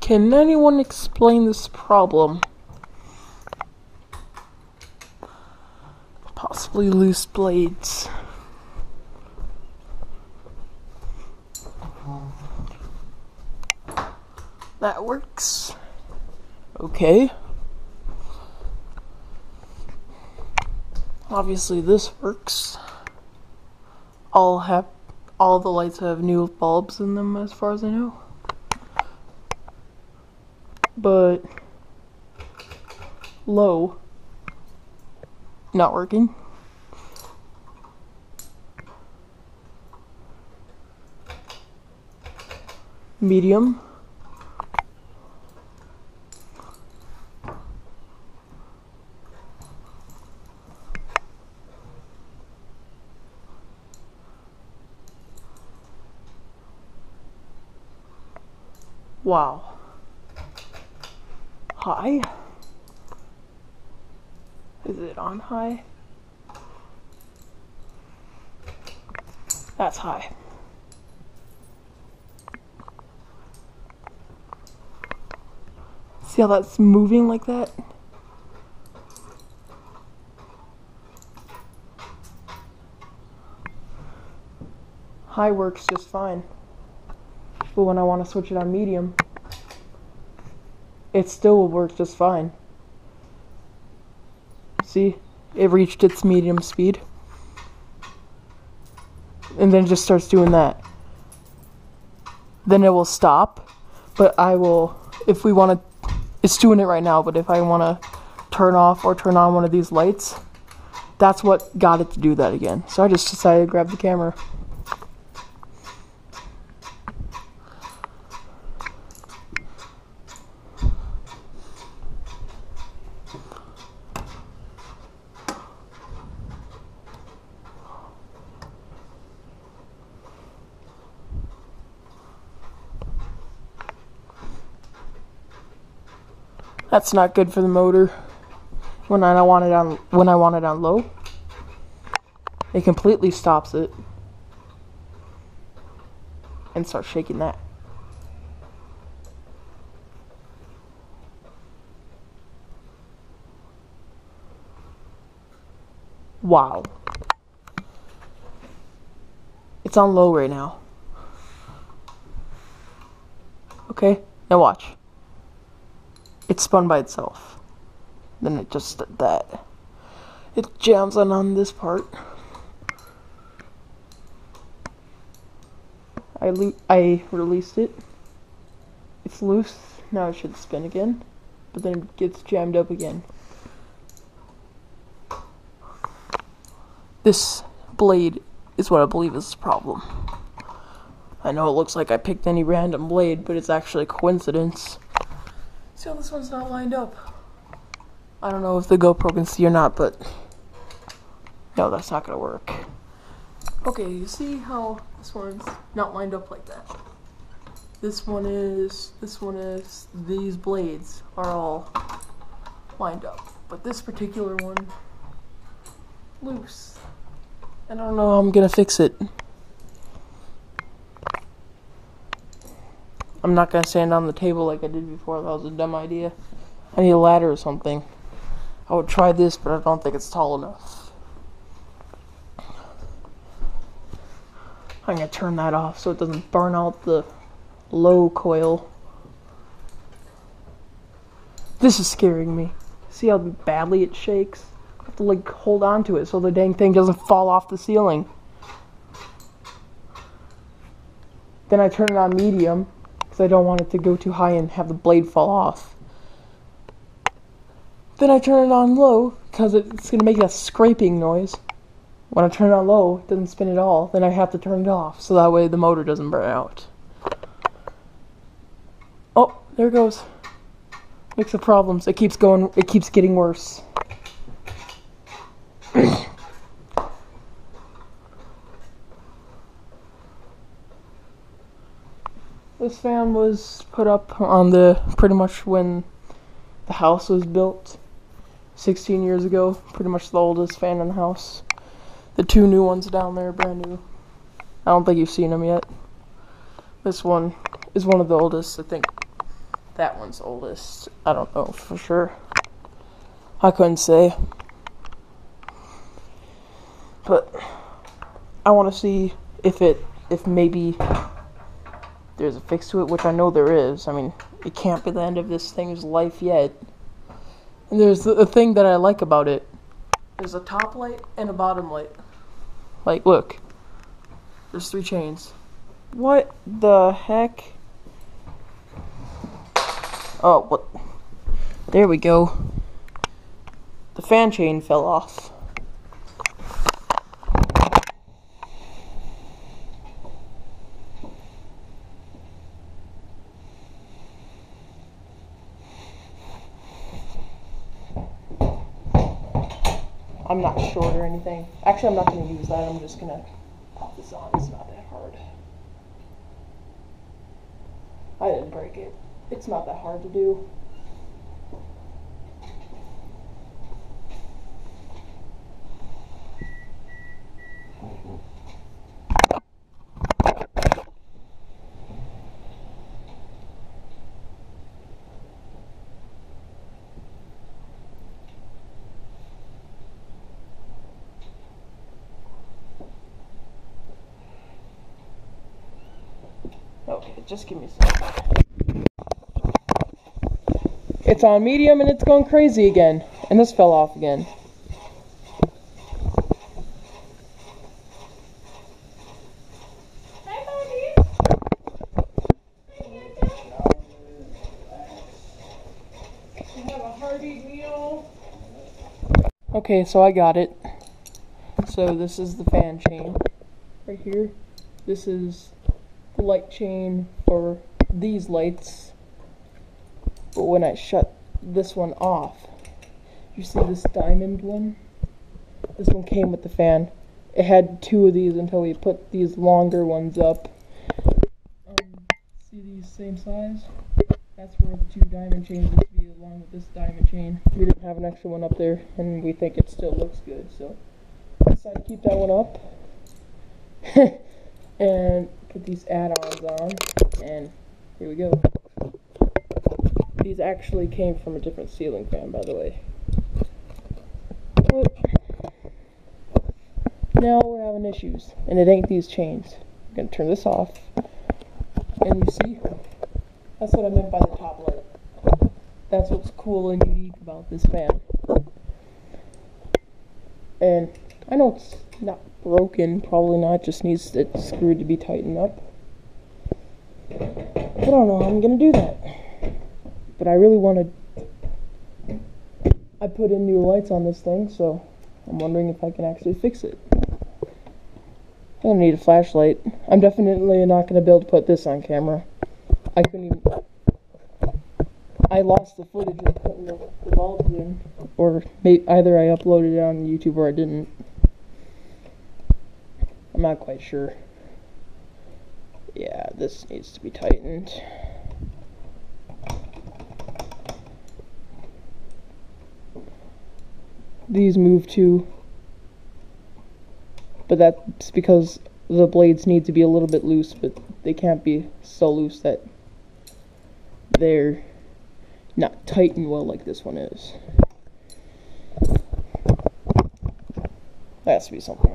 Can anyone explain this problem? Possibly loose blades. That works. Okay. Obviously this works. All the lights have new bulbs in them as far as I know. But low, not working. Medium. Wow. High? Is it on high? That's high. See how that's moving like that? High works just fine. But when I want to switch it on medium, it still will work just fine. See? It reached its medium speed. And then it just starts doing that. Then it will stop. But I will, if we want to, it's doing it right now, but if I want to turn off or turn on one of these lights, that's what got it to do that again. So I just decided to grab the camera. That's not good for the motor. When I want it on low, it completely stops it and starts shaking that. Wow. It's on low right now. Okay, now watch. It spun by itself. Then it just did that. It jams on this part. I released it. It's loose. Now it should spin again. But then it gets jammed up again. This blade is what I believe is the problem. I know it looks like I picked any random blade, but it's actually a coincidence. See how this one's not lined up? I don't know if the GoPro can see or not, but no, that's not gonna work. Okay, you see how this one's not lined up like that? This one is, these blades are all lined up. But this particular one, loose. And I don't know how I'm gonna fix it. I'm not gonna stand on the table like I did before. That was a dumb idea. I need a ladder or something. I would try this, but I don't think it's tall enough. I'm gonna turn that off so it doesn't burn out the low coil. This is scaring me. See how badly it shakes? I have to like hold on to it so the dang thing doesn't fall off the ceiling. Then I turn it on medium because I don't want it to go too high and have the blade fall off. Then I turn it on low because it's going to make that scraping noise. When I turn it on low, it doesn't spin at all. Then I have to turn it off so that way the motor doesn't burn out. Oh, there it goes. Makes the problems. It keeps going. It keeps getting worse. This fan was put up on pretty much when the house was built 16 years ago. Pretty much the oldest fan in the house. The two new ones down there are brand new. I don't think you've seen them yet. This one is one of the oldest, I think that one's oldest. I don't know for sure. I couldn't say. But I want to see if maybe there's a fix to it, which I know there is. I mean, it can't be the end of this thing's life yet. And there's a thing that I like about it. There's a top light and a bottom light. Like, look. There's 3 chains. What the heck? Oh, what? There we go. The fan chain fell off. I'm not short or anything. Actually, I'm not going to use that. I'm just going to pop this on. It's not that hard. I didn't break it. It's not that hard to do. Okay, just give me a second. It's on medium and it's going crazy again. And this fell off again. Okay, so I got it. So this is the fan chain right here. This is the light chain for these lights. But when I shut this one off, you see this diamond one? This one came with the fan. It had 2 of these until we put these longer ones up. See these same size? That's where the 2 diamond chains used to be along with this diamond chain. We didn't have an extra one up there, and we think it still looks good, so I decided to keep that one up. And put these add-ons on, and here we go. These actually came from a different ceiling fan, by the way. But now we're having issues, and it ain't these chains. I'm gonna turn this off, and you see, that's what I meant by the top light. That's what's cool and unique about this fan. And I know it's not broken, probably not, just needs it screwed to be tightened up. But I don't know how I'm gonna do that. But I really wanted, I put in new lights on this thing, so I'm wondering if I can actually fix it. I'm gonna need a flashlight. I'm definitely not gonna be able to put this on camera. I couldn't even, I lost the footage of putting the bulbs in, or either I uploaded it on YouTube or I didn't. I'm not quite sure. Yeah, this needs to be tightened. These move too, but that's because the blades need to be a little bit loose, but they can't be so loose that they're not tightened well like this one is. That has to be something.